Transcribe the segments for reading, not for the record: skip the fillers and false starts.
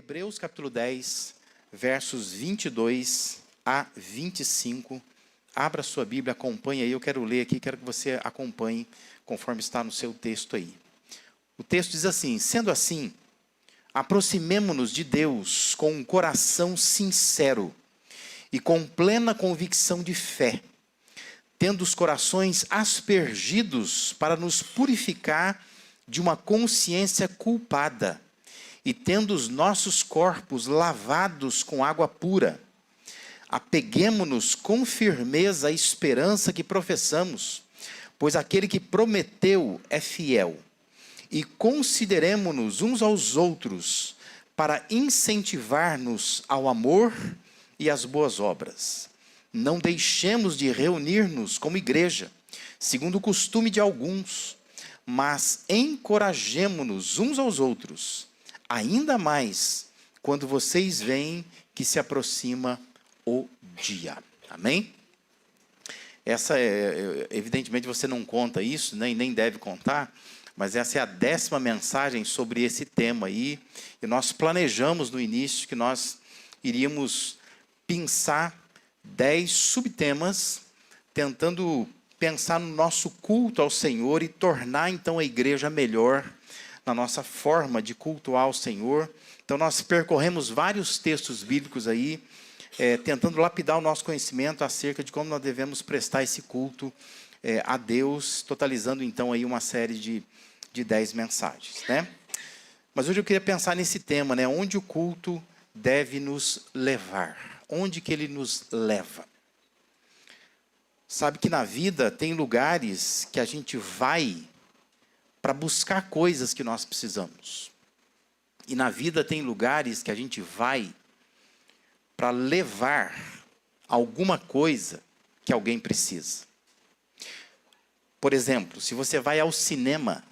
Hebreus capítulo 10, versos 22 a 25. Abra sua Bíblia, acompanhe aí. Eu quero ler aqui, quero que você acompanhe conforme está no seu texto aí. O texto diz assim: sendo assim, aproximemo-nos de Deus com um coração sincero e com plena convicção de fé, tendo os corações aspergidos para nos purificar de uma consciência culpada, e tendo os nossos corpos lavados com água pura. Apeguemo-nos com firmeza à esperança que professamos, pois aquele que prometeu é fiel. E consideremo-nos uns aos outros para incentivar-nos ao amor e às boas obras. Não deixemos de reunir-nos como igreja, segundo o costume de alguns, mas encorajemo-nos uns aos outros, ainda mais quando vocês veem que se aproxima o dia. Amém? Essa evidentemente você não conta isso, nem deve contar, mas essa é a 10ª mensagem sobre esse tema aí, e nós planejamos no início que nós iríamos pensar 10 subtemas, tentando pensar no nosso culto ao Senhor e tornar então a igreja melhor na nossa forma de cultuar ao Senhor. Então nós percorremos vários textos bíblicos aí, tentando lapidar o nosso conhecimento acerca de como nós devemos prestar esse culto a Deus, totalizando então aí uma série de 10 mensagens, né? Mas hoje eu queria pensar nesse tema, né? Onde o culto deve nos levar? Onde que ele nos leva? Sabe que na vida tem lugares que a gente vai para buscar coisas que nós precisamos. E na vida tem lugares que a gente vai para levar alguma coisa que alguém precisa. Por exemplo, se você vai ao cinema,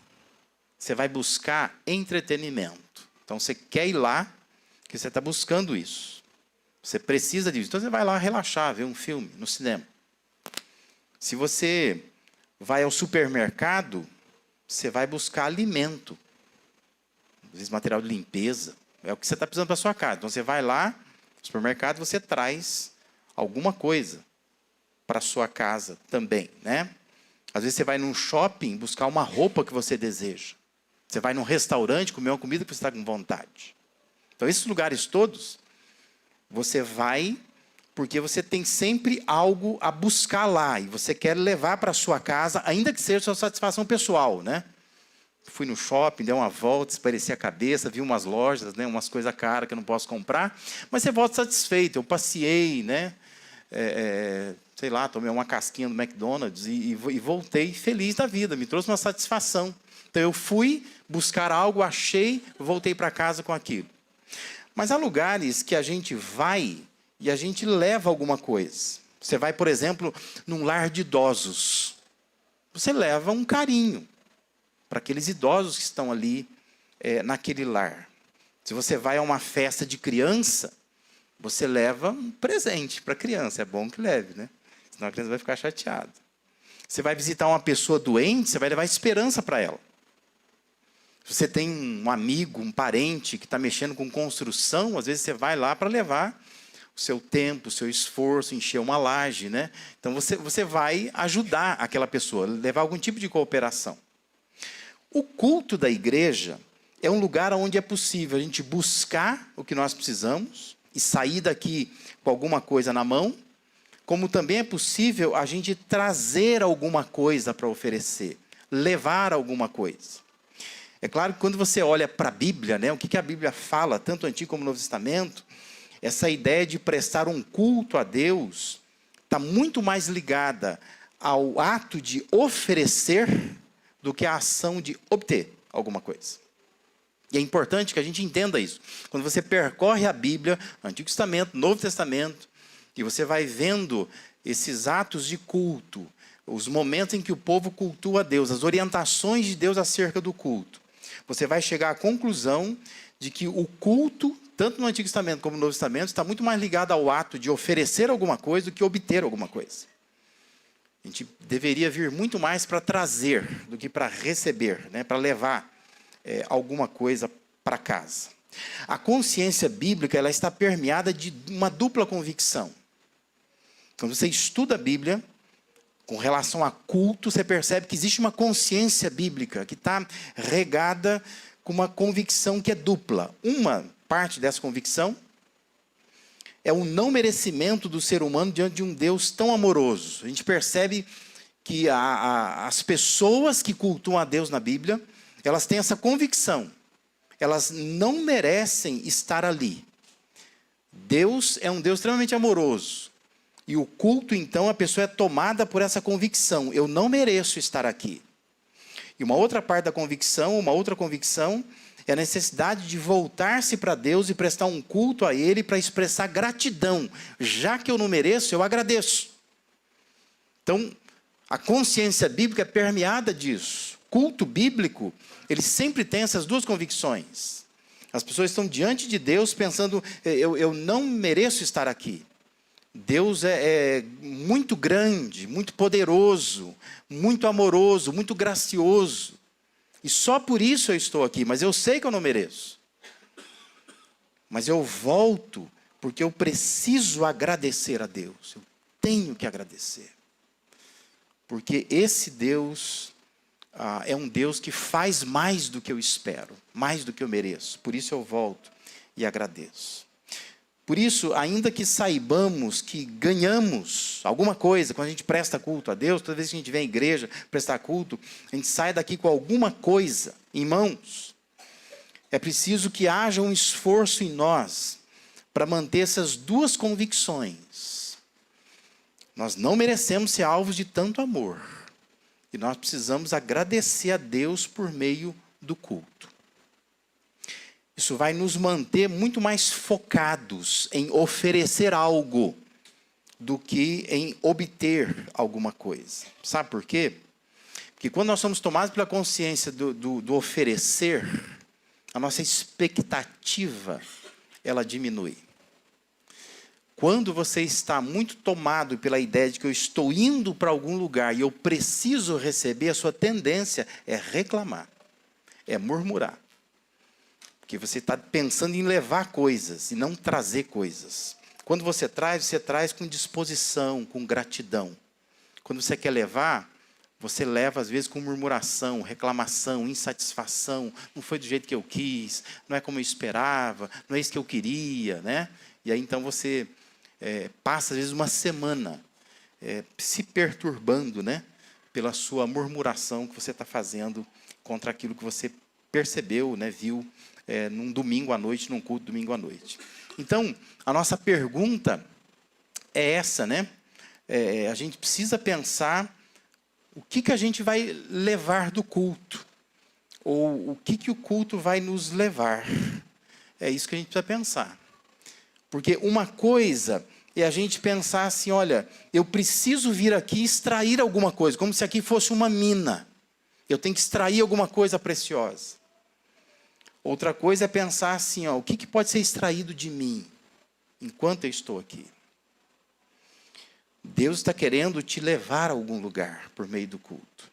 você vai buscar entretenimento. Então você quer ir lá, porque você está buscando isso. Você precisa disso. Então você vai lá relaxar, ver um filme no cinema. Se você vai ao supermercado, você vai buscar alimento. Às vezes material de limpeza. É o que você está precisando para a sua casa. Então você vai lá no supermercado, você traz alguma coisa para a sua casa também, né? Às vezes você vai num shopping buscar uma roupa que você deseja. Você vai num restaurante comer uma comida que você está com vontade. Então esses lugares todos, você vai porque você tem sempre algo a buscar lá. E você quer levar para a sua casa, ainda que seja sua satisfação pessoal, né? Fui no shopping, dei uma volta, espareci a cabeça, vi umas lojas, né, umas coisas caras que eu não posso comprar, mas você volta satisfeito. Eu passeei, né, sei lá, tomei uma casquinha do McDonald's e voltei feliz da vida, me trouxe uma satisfação. Então eu fui buscar algo, achei, voltei para casa com aquilo. Mas há lugares que a gente vai e a gente leva alguma coisa. Você vai, por exemplo, num lar de idosos. Você leva um carinho para aqueles idosos que estão ali naquele lar. Se você vai a uma festa de criança, você leva um presente para a criança. É bom que leve, né? Senão a criança vai ficar chateada. Você vai visitar uma pessoa doente, você vai levar esperança para ela. Se você tem um amigo, um parente que está mexendo com construção, às vezes você vai lá para levar o seu tempo, o seu esforço, encher uma laje, né? Então você vai ajudar aquela pessoa, levar algum tipo de cooperação. O culto da igreja é um lugar onde é possível a gente buscar o que nós precisamos e sair daqui com alguma coisa na mão, como também é possível a gente trazer alguma coisa para oferecer, levar alguma coisa. É claro que quando você olha para a Bíblia, né, o que a Bíblia fala, tanto o Antigo como o Novo Testamento, essa ideia de prestar um culto a Deus está muito mais ligada ao ato de oferecer do que a ação de obter alguma coisa. E é importante que a gente entenda isso. Quando você percorre a Bíblia, Antigo Testamento, Novo Testamento, e você vai vendo esses atos de culto, os momentos em que o povo cultua a Deus, as orientações de Deus acerca do culto, você vai chegar à conclusão de que o culto, tanto no Antigo Testamento como no Novo Testamento, está muito mais ligado ao ato de oferecer alguma coisa do que obter alguma coisa. A gente deveria vir muito mais para trazer do que para receber, né? Para levar alguma coisa para casa. A consciência bíblica, ela está permeada de uma dupla convicção. Quando você estuda a Bíblia, com relação a culto, você percebe que existe uma consciência bíblica que está regada com uma convicção que é dupla. Uma parte dessa convicção é o não merecimento do ser humano diante de um Deus tão amoroso. A gente percebe que as pessoas que cultuam a Deus na Bíblia, elas têm essa convicção. Elas não merecem estar ali. Deus é um Deus extremamente amoroso. E o culto, então, a pessoa é tomada por essa convicção. Eu não mereço estar aqui. E uma outra parte da convicção, uma outra convicção, é a necessidade de voltar-se para Deus e prestar um culto a Ele para expressar gratidão. Já que eu não mereço, eu agradeço. Então, a consciência bíblica é permeada disso. Culto bíblico, ele sempre tem essas duas convicções. As pessoas estão diante de Deus pensando, eu não mereço estar aqui. Deus é muito grande, muito poderoso, muito amoroso, muito gracioso. E só por isso eu estou aqui, mas eu sei que eu não mereço. Mas eu volto porque eu preciso agradecer a Deus. Eu tenho que agradecer. Porque esse Deus é um Deus que faz mais do que eu espero, mais do que eu mereço. Por isso eu volto e agradeço. Por isso, ainda que saibamos que ganhamos alguma coisa, quando a gente presta culto a Deus, toda vez que a gente vem à igreja prestar culto, a gente sai daqui com alguma coisa em mãos. É preciso que haja um esforço em nós para manter essas duas convicções. Nós não merecemos ser alvos de tanto amor. E nós precisamos agradecer a Deus por meio do culto. Isso vai nos manter muito mais focados em oferecer algo do que em obter alguma coisa. Sabe por quê? Porque quando nós somos tomados pela consciência do oferecer, a nossa expectativa, ela diminui. Quando você está muito tomado pela ideia de que eu estou indo para algum lugar e eu preciso receber, a sua tendência é reclamar, é murmurar. Porque você está pensando em levar coisas e não trazer coisas. Quando você traz com disposição, com gratidão. Quando você quer levar, você leva às vezes com murmuração, reclamação, insatisfação. Não foi do jeito que eu quis, não é como eu esperava, não é isso que eu queria, né? E aí então você passa às vezes uma semana se perturbando, né? Pela sua murmuração que você está fazendo contra aquilo que você percebeu, né? Viu num domingo à noite, num culto domingo à noite. Então, a nossa pergunta é essa, né? A gente precisa pensar o que a gente vai levar do culto. Ou o que o culto vai nos levar. É isso que a gente precisa pensar. Porque uma coisa é a gente pensar assim, olha, eu preciso vir aqui e extrair alguma coisa, como se aqui fosse uma mina. Eu tenho que extrair alguma coisa preciosa. Outra coisa é pensar assim, o que pode ser extraído de mim enquanto eu estou aqui? Deus está querendo te levar a algum lugar por meio do culto.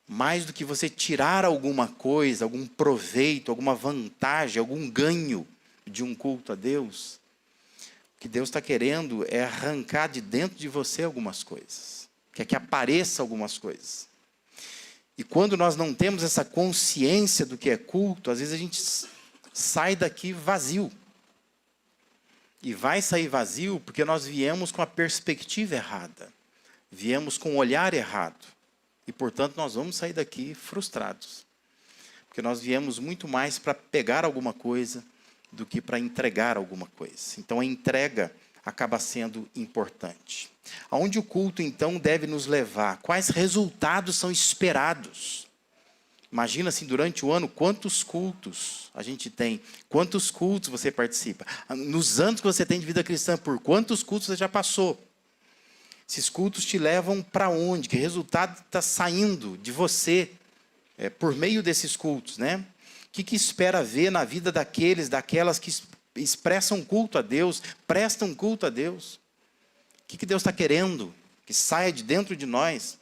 Mais do que você tirar alguma coisa, algum proveito, alguma vantagem, algum ganho de um culto a Deus, o que Deus está querendo é arrancar de dentro de você algumas coisas. Quer que apareça algumas coisas. E quando nós não temos essa consciência do que é culto, às vezes a gente sai daqui vazio. E vai sair vazio porque nós viemos com a perspectiva errada. Viemos com o olhar errado. E, portanto, nós vamos sair daqui frustrados. Porque nós viemos muito mais para pegar alguma coisa do que para entregar alguma coisa. Então, a entrega acaba sendo importante. Aonde o culto, então, deve nos levar? Quais resultados são esperados? Imagina, assim, durante o ano, quantos cultos a gente tem. Quantos cultos você participa. Nos anos que você tem de vida cristã, por quantos cultos você já passou? Esses cultos te levam para onde? Que resultado está saindo de você por meio desses cultos, né? O que espera ver na vida daquelas que expressam culto a Deus, prestam culto a Deus? O que Deus está querendo que saia de dentro de nós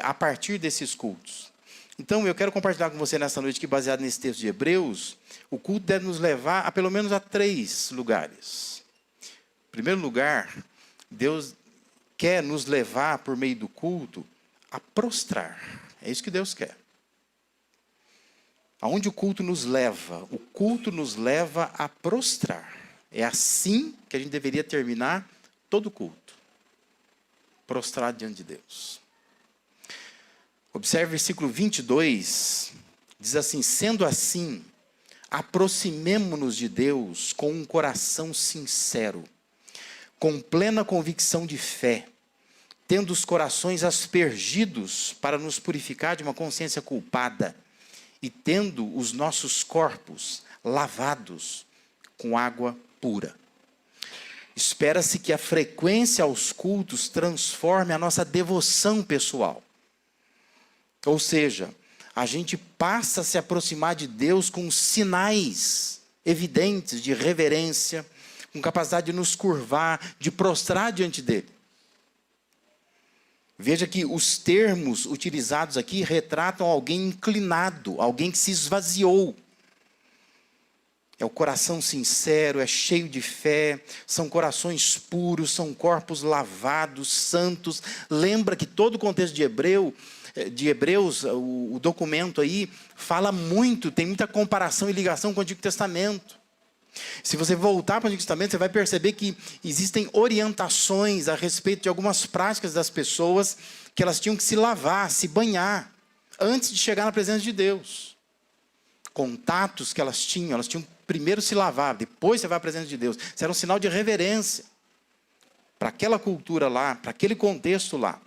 a partir desses cultos? Então, eu quero compartilhar com você nessa noite que, baseado nesse texto de Hebreus, o culto deve nos levar a pelo menos a 3 lugares. Em primeiro lugar, Deus quer nos levar, por meio do culto, a prostrar. É isso que Deus quer. Aonde o culto nos leva? O culto nos leva a prostrar. É assim que a gente deveria terminar todo o culto. Prostrado diante de Deus. Observe o versículo 22. Diz assim: sendo assim, aproximemo-nos de Deus com um coração sincero, com plena convicção de fé, tendo os corações aspergidos para nos purificar de uma consciência culpada, e tendo os nossos corpos lavados com água pura. Espera-se que a frequência aos cultos transforme a nossa devoção pessoal. Ou seja, a gente passa a se aproximar de Deus com sinais evidentes de reverência, com capacidade de nos curvar, de prostrar diante dele. Veja que os termos utilizados aqui retratam alguém inclinado, alguém que se esvaziou. É o coração sincero, é cheio de fé, são corações puros, são corpos lavados, santos. Lembra que todo o contexto de Hebreus, o documento aí, fala muito, tem muita comparação e ligação com o Antigo Testamento. Se você voltar para o Antigo Testamento, você vai perceber que existem orientações a respeito de algumas práticas das pessoas que elas tinham que se lavar, se banhar, antes de chegar na presença de Deus. Contatos que elas tinham primeiro se lavar, depois você vai à presença de Deus. Isso era um sinal de reverência para aquela cultura lá, para aquele contexto lá.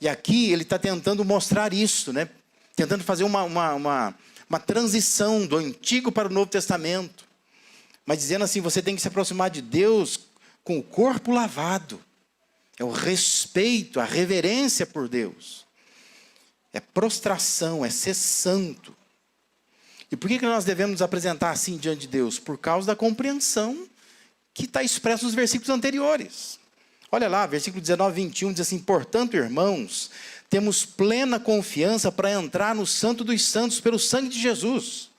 E aqui ele está tentando mostrar isso, né? Tentando fazer uma transição do Antigo para o Novo Testamento. Mas dizendo assim, você tem que se aproximar de Deus com o corpo lavado. É o respeito, a reverência por Deus. É prostração, é ser santo. E por que nós devemos nos apresentar assim diante de Deus? Por causa da compreensão que está expressa nos versículos anteriores. Olha lá, versículo 19 e 21 diz assim: portanto, irmãos, temos plena confiança para entrar no Santo dos Santos pelo sangue de Jesus,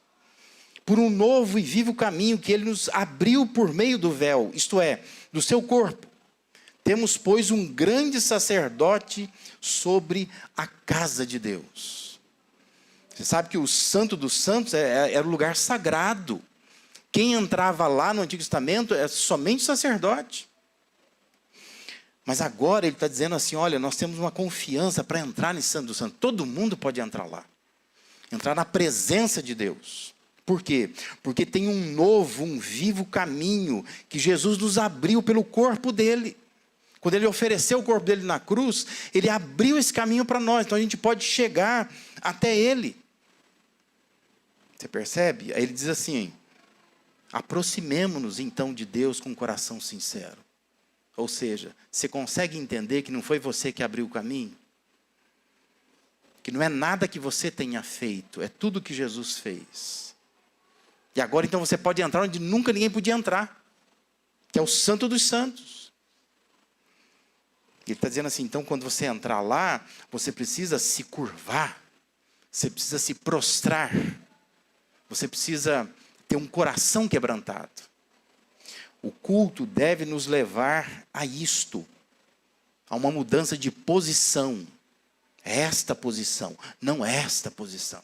por um novo e vivo caminho que ele nos abriu por meio do véu, isto é, do seu corpo. Temos, pois, um grande sacerdote sobre a casa de Deus. Você sabe que o Santo dos Santos era o lugar sagrado. Quem entrava lá no Antigo Testamento é somente o sacerdote. Mas agora ele está dizendo assim, olha, nós temos uma confiança para entrar nesse Santo dos Santos. Todo mundo pode entrar lá. Entrar na presença de Deus. Por quê? Porque tem um novo, um vivo caminho que Jesus nos abriu pelo corpo dele. Quando ele ofereceu o corpo dele na cruz, ele abriu esse caminho para nós. Então a gente pode chegar até ele. Você percebe? Aí ele diz assim, aproximemo-nos então de Deus com um coração sincero. Ou seja, você consegue entender que não foi você que abriu o caminho? Que não é nada que você tenha feito, é tudo que Jesus fez. E agora então você pode entrar onde nunca ninguém podia entrar, que é o Santo dos Santos. Ele está dizendo assim, então quando você entrar lá, você precisa se curvar, você precisa se prostrar, você precisa ter um coração quebrantado. O culto deve nos levar a isto, a uma mudança de posição. Esta posição, não esta posição.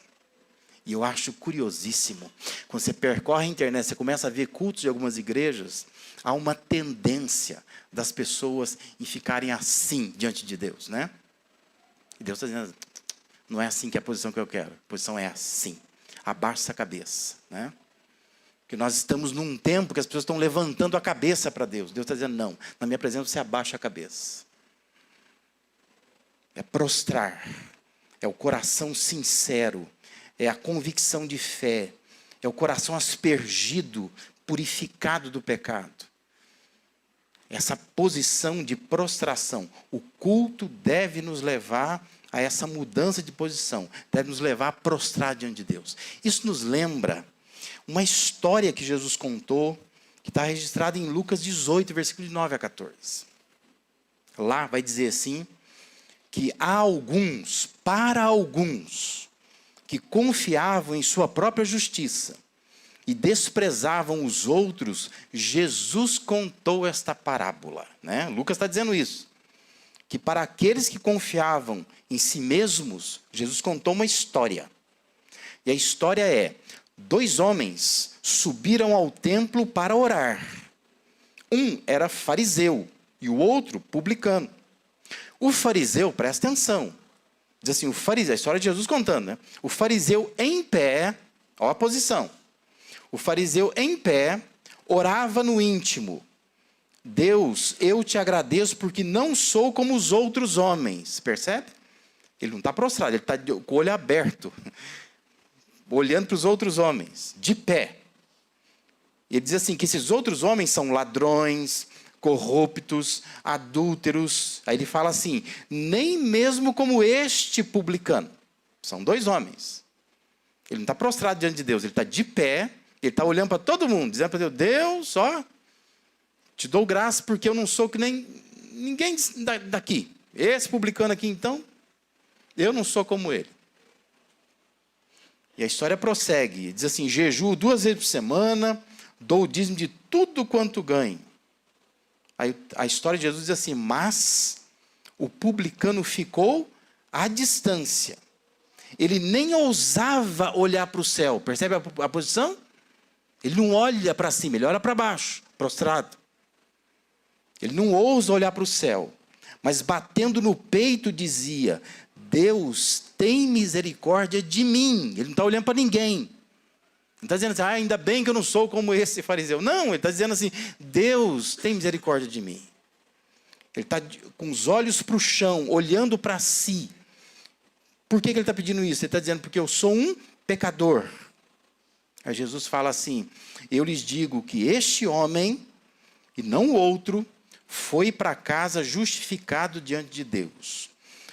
E eu acho curiosíssimo, quando você percorre a internet, você começa a ver cultos de algumas igrejas, há uma tendência das pessoas em ficarem assim diante de Deus, né? E Deus está dizendo, não é assim que é a posição que eu quero, a posição é assim, abaixa a cabeça, né? Porque nós estamos num tempo que as pessoas estão levantando a cabeça para Deus. Deus está dizendo, não, na minha presença você abaixa a cabeça. É prostrar, é o coração sincero, é a convicção de fé, é o coração aspergido, purificado do pecado. Essa posição de prostração, o culto deve nos levar a essa mudança de posição, deve nos levar a prostrar diante de Deus. Isso nos lembra uma história que Jesus contou, que está registrada em Lucas 18, versículo de 9 a 14. Lá vai dizer assim, que há alguns, para alguns, que confiavam em sua própria justiça e desprezavam os outros, Jesus contou esta parábola, né? Lucas está dizendo isso, que para aqueles que confiavam em si mesmos, Jesus contou uma história. E a história é: 2 homens subiram ao templo para orar. Um era fariseu e o outro publicano. O fariseu, presta atenção, diz assim, o fariseu, a história de Jesus contando, né? O fariseu em pé, olha a posição. O fariseu em pé orava no íntimo: Deus, eu te agradeço porque não sou como os outros homens. Percebe? Ele não está prostrado, ele está com o olho aberto, olhando para os outros homens, de pé. Ele diz assim, que esses outros homens são ladrões, corruptos, adúlteros. Aí ele fala assim, nem mesmo como este publicano. São 2 homens. Ele não está prostrado diante de Deus, ele está de pé, ele está olhando para todo mundo, dizendo para Deus, Deus, ó, te dou graça porque eu não sou que nem ninguém daqui. Esse publicano aqui, então, eu não sou como ele. E a história prossegue, diz assim, jejuo 2 vezes por semana, dou o dízimo de tudo quanto ganho. Aí a história de Jesus diz assim, mas o publicano ficou à distância. Ele nem ousava olhar para o céu. Percebe a posição? Ele não olha para cima, ele olha para baixo, prostrado. Ele não ousa olhar para o céu, mas batendo no peito dizia, Deus tem misericórdia de mim. Ele não está olhando para ninguém. Não está dizendo assim, ainda bem que eu não sou como esse fariseu. Não, ele está dizendo assim, Deus tem misericórdia de mim. Ele está com os olhos para o chão, olhando para si. Por que ele está pedindo isso? Ele está dizendo, porque eu sou um pecador. Aí Jesus fala assim, eu lhes digo que este homem, e não o outro, foi para casa justificado diante de Deus.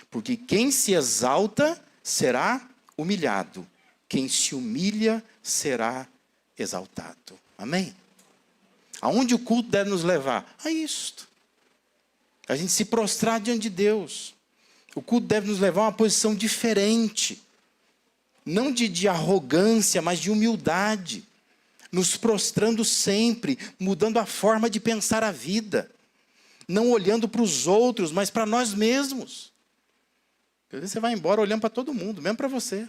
Porque quem se exalta será humilhado. Quem se humilha será exaltado. Amém? Aonde o culto deve nos levar? A isto. A gente se prostrar diante de Deus. O culto deve nos levar a uma posição diferente. Não de arrogância, mas de humildade. Nos prostrando sempre, mudando a forma de pensar a vida. Não olhando para os outros, mas para nós mesmos. Às vezes você vai embora olhando para todo mundo, mesmo para você.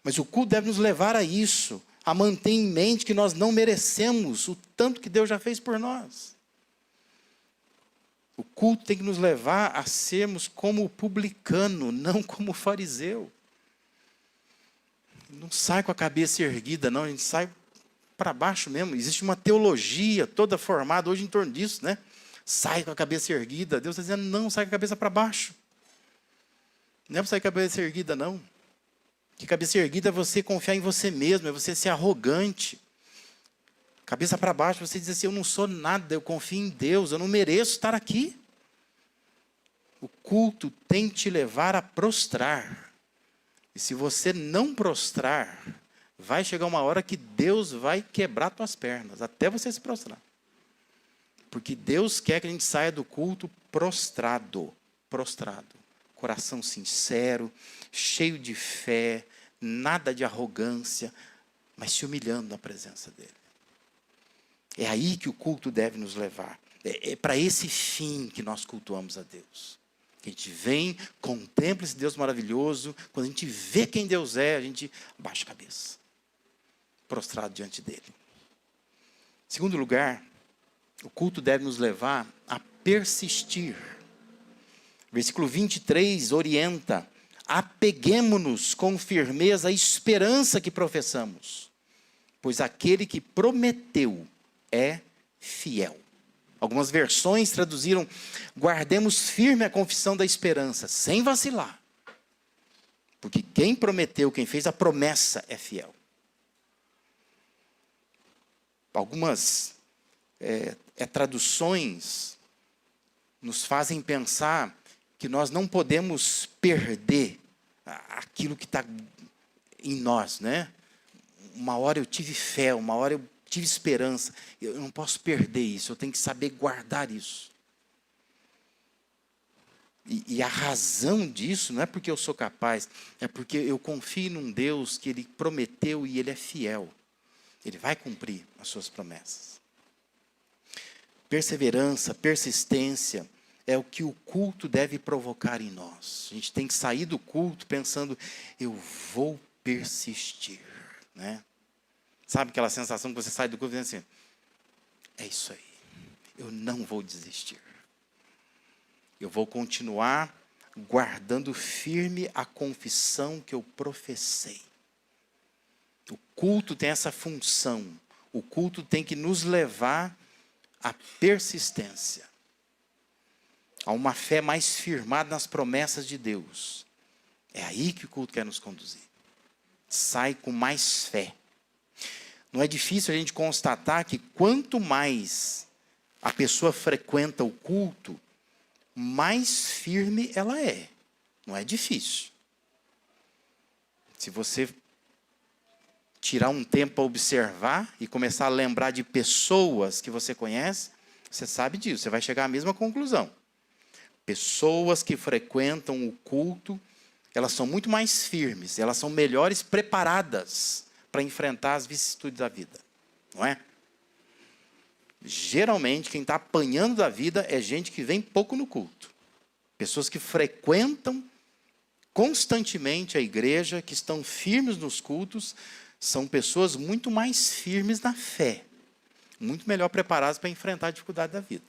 Mas o culto deve nos levar a isso, a manter em mente que nós não merecemos o tanto que Deus já fez por nós. O culto tem que nos levar a sermos como o publicano, não como o fariseu. Não sai com a cabeça erguida, não, a gente sai para baixo mesmo. Existe uma teologia toda formada hoje em torno disso, né? Sai com a cabeça erguida. Deus está dizendo, não, sai com a cabeça para baixo. Não é para sair com a cabeça erguida, não. Que cabeça erguida é você confiar em você mesmo, é você ser arrogante. Cabeça para baixo, você diz assim, eu não sou nada, eu confio em Deus, eu não mereço estar aqui. O culto tem que te levar a prostrar. E se você não prostrar, vai chegar uma hora que Deus vai quebrar tuas pernas, até você se prostrar. Porque Deus quer que a gente saia do culto prostrado. Coração sincero, cheio de fé, nada de arrogância, mas se humilhando na presença dele. É aí que o culto deve nos levar. É para esse fim que nós cultuamos a Deus. Que a gente vem, contempla esse Deus maravilhoso, quando a gente vê quem Deus é, a gente abaixa a cabeça, prostrado diante dele. Em segundo lugar, o culto deve nos levar a persistir. Versículo 23 orienta, apeguemo-nos com firmeza à esperança que professamos, pois aquele que prometeu é fiel. Algumas versões traduziram, guardemos firme a confissão da esperança, sem vacilar. Porque quem prometeu, quem fez a promessa é fiel. Algumas traduções nos fazem pensar que nós não podemos perder aquilo que está em nós, né? Uma hora eu tive fé, uma hora eu tive esperança. Eu não posso perder isso, eu tenho que saber guardar isso. E a razão disso não é porque eu sou capaz, é porque eu confio num Deus que Ele prometeu e Ele é fiel. Ele vai cumprir as suas promessas. Perseverança, persistência é o que o culto deve provocar em nós. A gente tem que sair do culto pensando, eu vou persistir, né? Sabe aquela sensação que você sai do culto e diz assim, é isso aí, eu não vou desistir. Eu vou continuar guardando firme a confissão que eu professei. O culto tem essa função. O culto tem que nos levar à persistência, a uma fé mais firmada nas promessas de Deus. É aí que o culto quer nos conduzir. Sai com mais fé. Não é difícil a gente constatar que quanto mais a pessoa frequenta o culto, mais firme ela é. Não é difícil. Se você tirar um tempo para observar e começar a lembrar de pessoas que você conhece, você sabe disso, você vai chegar à mesma conclusão. Pessoas que frequentam o culto, elas são muito mais firmes, elas são melhores preparadas para enfrentar as vicissitudes da vida, não é? Geralmente, quem está apanhando da vida é gente que vem pouco no culto. Pessoas que frequentam constantemente a igreja, que estão firmes nos cultos, são pessoas muito mais firmes na fé, muito melhor preparadas para enfrentar a dificuldade da vida.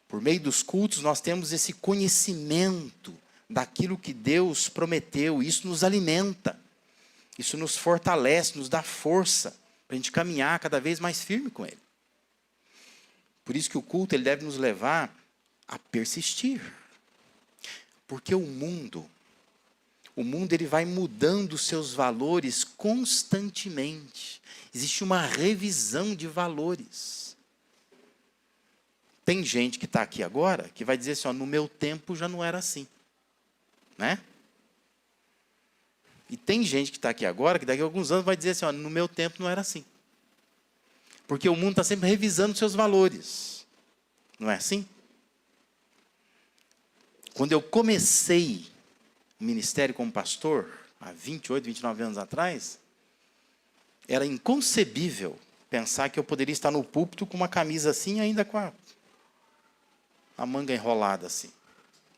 Por meio dos cultos, nós temos esse conhecimento daquilo que Deus prometeu. Isso nos alimenta, isso nos fortalece, nos dá força para a gente caminhar cada vez mais firme com Ele. Por isso que o culto ele deve nos levar a persistir. Porque o mundo ele vai mudando os seus valores constantemente. Existe uma revisão de valores. Tem gente que está aqui agora que vai dizer assim, ó, no meu tempo já não era assim. Né? E tem gente que está aqui agora que daqui a alguns anos vai dizer assim, ó, no meu tempo não era assim. Porque o mundo está sempre revisando os seus valores. Não é assim? Quando eu comecei o ministério como pastor, há 28, 29 anos atrás, era inconcebível pensar que eu poderia estar no púlpito com uma camisa assim, ainda com a manga enrolada assim.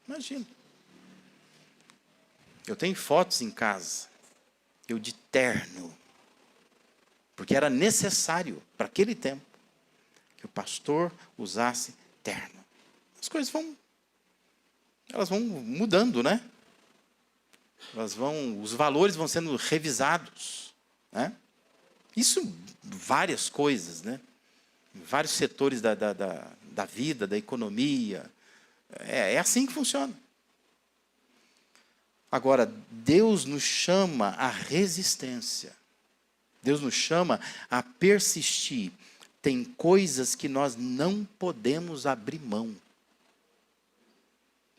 Imagina. Eu tenho fotos em casa, eu de terno, porque era necessário, para aquele tempo, que o pastor usasse terno. As coisas elas vão mudando, né? Os valores vão sendo revisados, né? Isso, várias coisas, né? Em vários setores da vida, da economia. É assim que funciona. Agora, Deus nos chama à resistência. Deus nos chama a persistir. Tem coisas que nós não podemos abrir mão.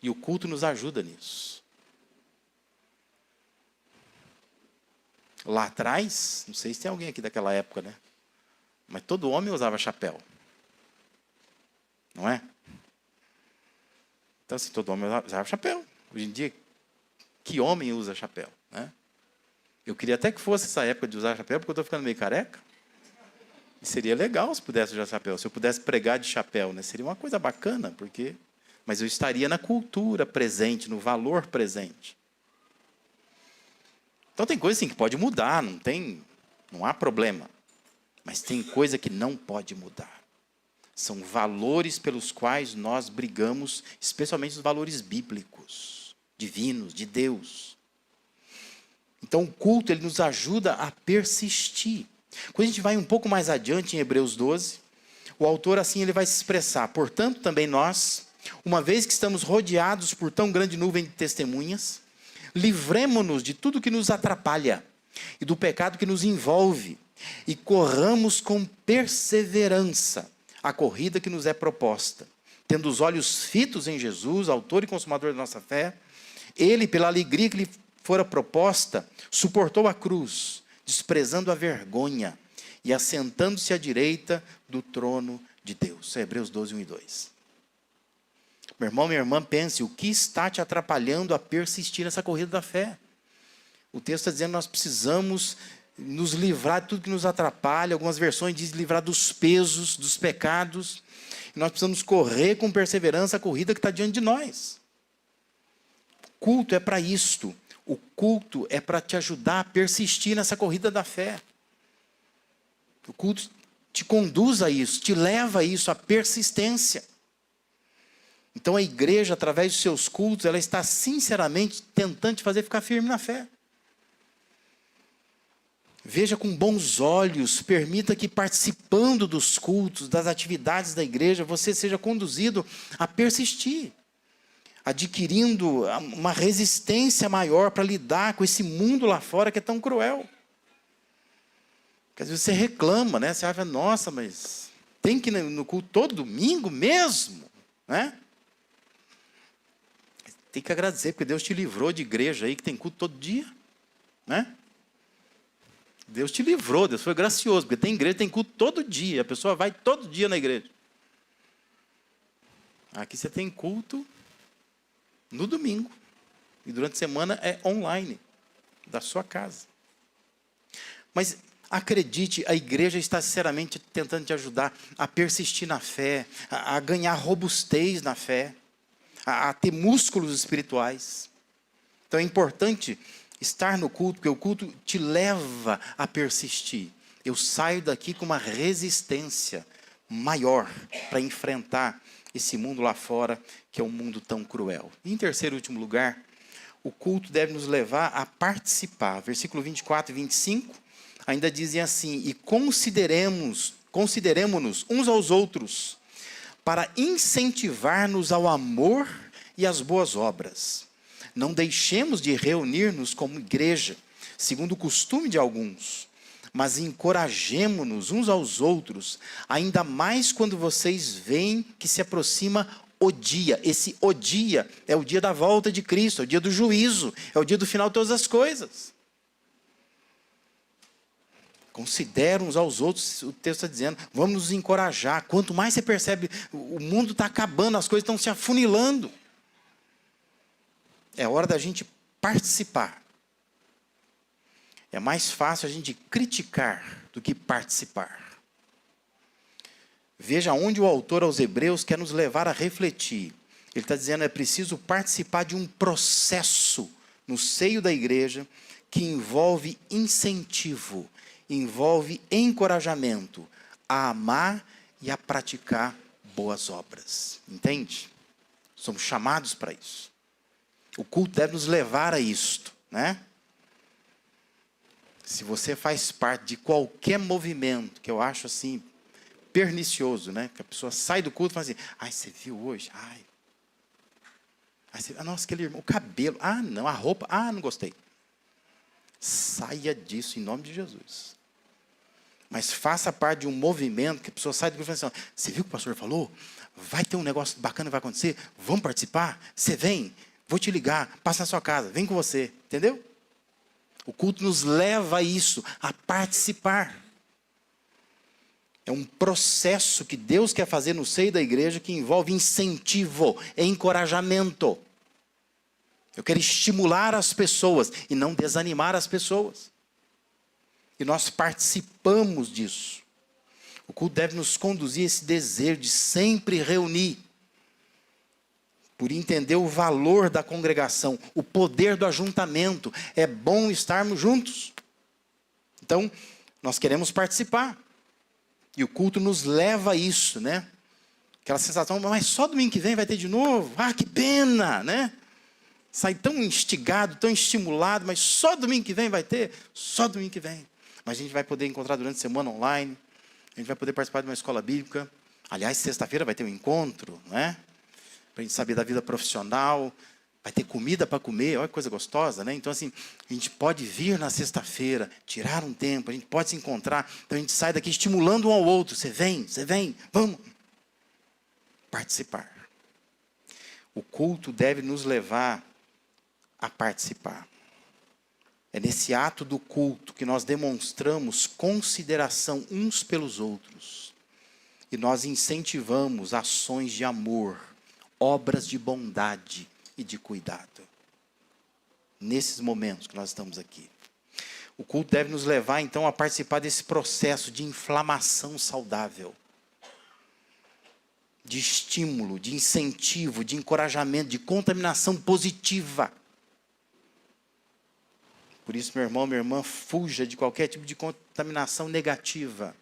E o culto nos ajuda nisso. Lá atrás, não sei se tem alguém aqui daquela época, né? Mas todo homem usava chapéu. Não é? Então, assim, todo homem usava chapéu. Hoje em dia, que homem usa chapéu, né? Eu queria até que fosse essa época de usar chapéu, porque eu estou ficando meio careca. E seria legal se pudesse usar chapéu. Se eu pudesse pregar de chapéu, né? Seria uma coisa bacana, porque... Mas eu estaria na cultura presente, no valor presente. Então tem coisa assim que pode mudar, não há problema. Mas tem coisa que não pode mudar. São valores pelos quais nós brigamos, especialmente os valores bíblicos, divinos, de Deus. Então o culto ele nos ajuda a persistir. Quando a gente vai um pouco mais adiante em Hebreus 12, o autor assim ele vai se expressar. Portanto, também nós, uma vez que estamos rodeados por tão grande nuvem de testemunhas, livremo-nos de tudo que nos atrapalha e do pecado que nos envolve e corramos com perseverança a corrida que nos é proposta, tendo os olhos fitos em Jesus, autor e consumador da nossa fé. Ele, pela alegria que lhe fora proposta, suportou a cruz, desprezando a vergonha e assentando-se à direita do trono de Deus. Hebreus 12, 1 e 2. Meu irmão, minha irmã, pense, o que está te atrapalhando a persistir nessa corrida da fé? O texto está dizendo que nós precisamos nos livrar de tudo que nos atrapalha. Algumas versões dizem livrar dos pesos, dos pecados. E nós precisamos correr com perseverança a corrida que está diante de nós. O culto é para isto. O culto é para te ajudar a persistir nessa corrida da fé. O culto te conduz a isso, te leva a isso, a persistência. Então a igreja, através dos seus cultos, ela está sinceramente tentando te fazer ficar firme na fé. Veja com bons olhos, permita que participando dos cultos, das atividades da igreja, você seja conduzido a persistir, adquirindo uma resistência maior para lidar com esse mundo lá fora que é tão cruel. Porque às vezes você reclama, né? Você acha, nossa, mas tem que ir no culto todo domingo mesmo, né? Tem que agradecer, porque Deus te livrou de igreja aí que tem culto todo dia, né? Deus te livrou, Deus foi gracioso, porque tem igreja, tem culto todo dia, a pessoa vai todo dia na igreja. Aqui você tem culto no domingo, e durante a semana é online, da sua casa. Mas acredite, a igreja está sinceramente tentando te ajudar a persistir na fé, a ganhar robustez na fé, a ter músculos espirituais. Então é importante estar no culto, porque o culto te leva a persistir. Eu saio daqui com uma resistência maior para enfrentar esse mundo lá fora, que é um mundo tão cruel. E em terceiro e último lugar, o culto deve nos levar a participar. Versículo 24 e 25, ainda dizem assim: e consideremos-nos uns aos outros, para incentivar-nos ao amor e às boas obras. Não deixemos de reunir-nos como igreja, segundo o costume de alguns, mas encorajemo-nos uns aos outros, ainda mais quando vocês veem que se aproxima o dia. Esse o dia é o dia da volta de Cristo, é o dia do juízo, é o dia do final de todas as coisas. Considera uns aos outros, o texto está dizendo, vamos nos encorajar. Quanto mais você percebe, o mundo está acabando, as coisas estão se afunilando. É hora da gente participar. É mais fácil a gente criticar do que participar. Veja onde o autor aos Hebreus quer nos levar a refletir. Ele está dizendo, é preciso participar de um processo no seio da igreja que envolve incentivo, envolve encorajamento a amar e a praticar boas obras. Entende? Somos chamados para isso. O culto deve nos levar a isto, né? Se você faz parte de qualquer movimento, que eu acho assim, pernicioso, né? Que a pessoa sai do culto e fala assim, ai, você viu hoje? Ai, nossa, aquele irmão, o cabelo, ah, não, a roupa, ah, não gostei. Saia disso em nome de Jesus. Mas faça parte de um movimento que a pessoa sai do culto e fala assim, você viu o que o pastor falou? Vai ter um negócio bacana que vai acontecer? Vamos participar? Você vem? Vou te ligar, passa na sua casa, vem com você, entendeu? O culto nos leva a isso, a participar. É um processo que Deus quer fazer no seio da igreja que envolve incentivo, encorajamento. Eu quero estimular as pessoas e não desanimar as pessoas. E nós participamos disso. O culto deve nos conduzir a esse desejo de sempre reunir, por entender o valor da congregação, o poder do ajuntamento. É bom estarmos juntos. Então, nós queremos participar. E o culto nos leva a isso, né? Aquela sensação, mas só domingo que vem vai ter de novo? Ah, que pena, né? Sai tão instigado, tão estimulado, mas só domingo que vem vai ter? Só domingo que vem. Mas a gente vai poder encontrar durante a semana online, a gente vai poder participar de uma escola bíblica. Aliás, sexta-feira vai ter um encontro, não é? Para a gente saber da vida profissional, vai ter comida para comer, olha que coisa gostosa, né? Então, assim, a gente pode vir na sexta-feira, tirar um tempo, a gente pode se encontrar, então a gente sai daqui estimulando um ao outro, você vem, vamos participar. O culto deve nos levar a participar. É nesse ato do culto que nós demonstramos consideração uns pelos outros, e nós incentivamos ações de amor, obras de bondade e de cuidado. Nesses momentos que nós estamos aqui. O culto deve nos levar, então, a participar desse processo de inflamação saudável. De estímulo, de incentivo, de encorajamento, de contaminação positiva. Por isso, meu irmão, minha irmã, fuja de qualquer tipo de contaminação negativa.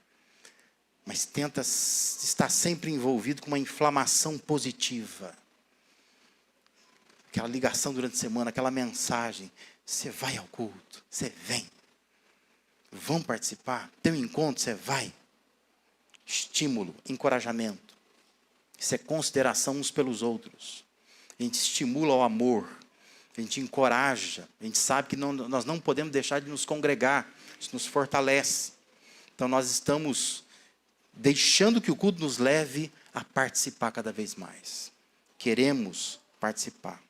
Mas tenta estar sempre envolvido com uma inflamação positiva. Aquela ligação durante a semana, aquela mensagem. Você vai ao culto, você vem. Vão participar, tem um encontro, você vai. Estímulo, encorajamento. Isso é consideração uns pelos outros. A gente estimula o amor. A gente encoraja. A gente sabe que nós não podemos deixar de nos congregar. Isso nos fortalece. Então nós estamos deixando que o culto nos leve a participar cada vez mais. Queremos participar.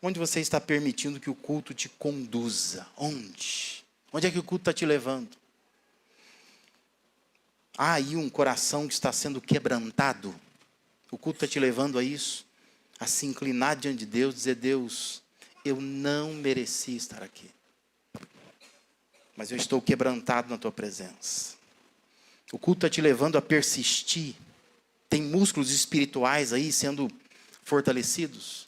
Onde você está permitindo que o culto te conduza? Onde? Onde é que o culto está te levando? Há aí um coração que está sendo quebrantado. O culto está te levando a isso? A se inclinar diante de Deus, dizer: Deus, eu não mereci estar aqui. Mas eu estou quebrantado na tua presença. O culto está te levando a persistir. Tem músculos espirituais aí sendo fortalecidos.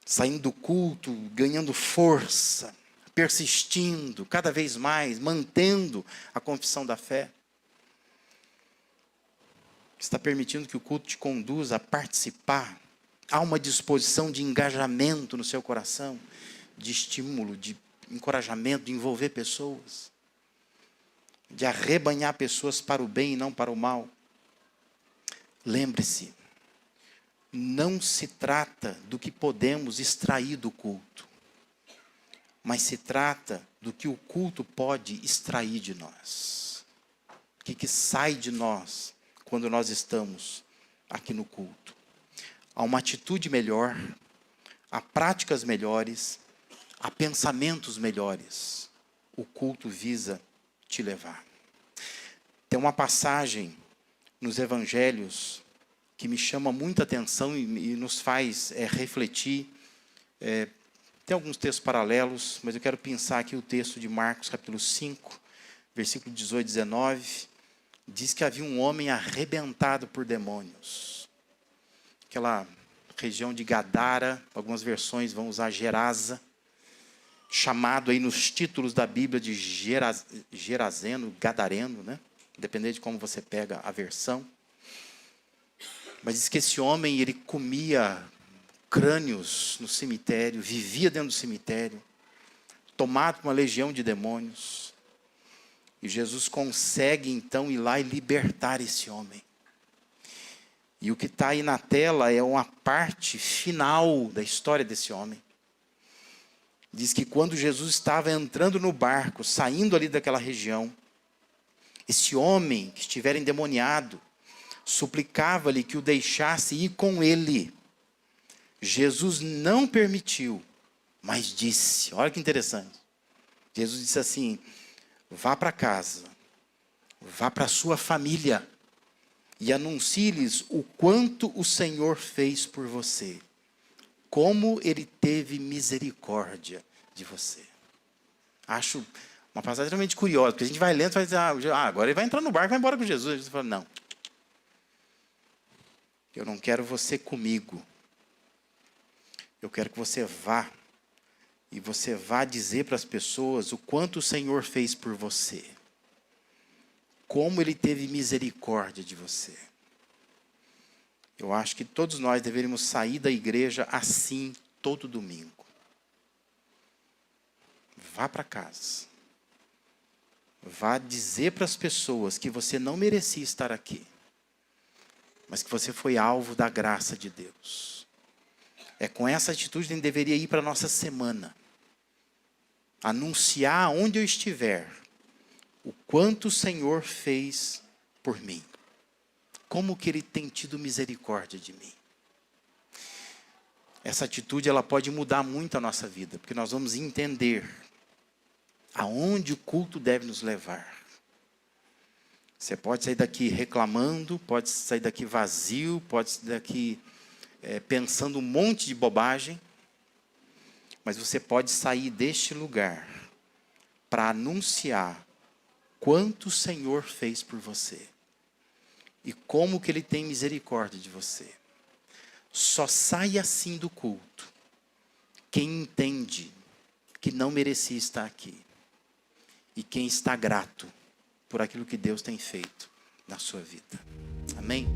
Saindo do culto, ganhando força, persistindo cada vez mais, mantendo a confissão da fé. Está permitindo que o culto te conduza a participar. Há uma disposição de engajamento no seu coração, de estímulo, de encorajamento, de envolver pessoas, de arrebanhar pessoas para o bem e não para o mal. Lembre-se, não se trata do que podemos extrair do culto, mas se trata do que o culto pode extrair de nós. O que sai de nós quando nós estamos aqui no culto. Há uma atitude melhor, há práticas melhores, há pensamentos melhores. O culto visa te levar. Tem uma passagem nos evangelhos que me chama muita atenção e nos faz refletir. Tem alguns textos paralelos, mas eu quero pensar aqui o texto de Marcos, capítulo 5, versículo 18 e 19. Diz que havia um homem arrebentado por demônios. Aquela região de Gadara, algumas versões vão usar Gerasa, chamado aí nos títulos da Bíblia de Gerazeno, Gadareno, né? Dependendo de como você pega a versão. Mas diz que esse homem, ele comia crânios no cemitério, vivia dentro do cemitério, tomado por uma legião de demônios. E Jesus consegue, então, ir lá e libertar esse homem. E o que está aí na tela é uma parte final da história desse homem. Diz que quando Jesus estava entrando no barco, saindo ali daquela região, esse homem que estivera endemoniado, suplicava-lhe que o deixasse ir com ele. Jesus não permitiu, mas disse, olha que interessante. Jesus disse assim: vá para casa, vá para a sua família e anuncie-lhes o quanto o Senhor fez por você, como Ele teve misericórdia de você. Acho uma passagem realmente curiosa, porque a gente vai lendo e vai dizer: agora ele vai entrar no barco e vai embora com Jesus. Jesus fala: não, eu não quero você comigo, eu quero que você vá. E você vá dizer para as pessoas o quanto o Senhor fez por você. Como Ele teve misericórdia de você. Eu acho que todos nós deveríamos sair da igreja assim todo domingo. Vá para casa. Vá dizer para as pessoas que você não merecia estar aqui. Mas que você foi alvo da graça de Deus. É com essa atitude que a gente deveria ir para a nossa semana. Anunciar onde eu estiver o quanto o Senhor fez por mim. Como que Ele tem tido misericórdia de mim. Essa atitude ela pode mudar muito a nossa vida, porque nós vamos entender aonde o culto deve nos levar. Você pode sair daqui reclamando, pode sair daqui vazio, pode sair daqui pensando um monte de bobagem, mas você pode sair deste lugar para anunciar quanto o Senhor fez por você e como que Ele tem misericórdia de você. Só sai assim do culto quem entende que não merecia estar aqui e quem está grato por aquilo que Deus tem feito na sua vida. Amém?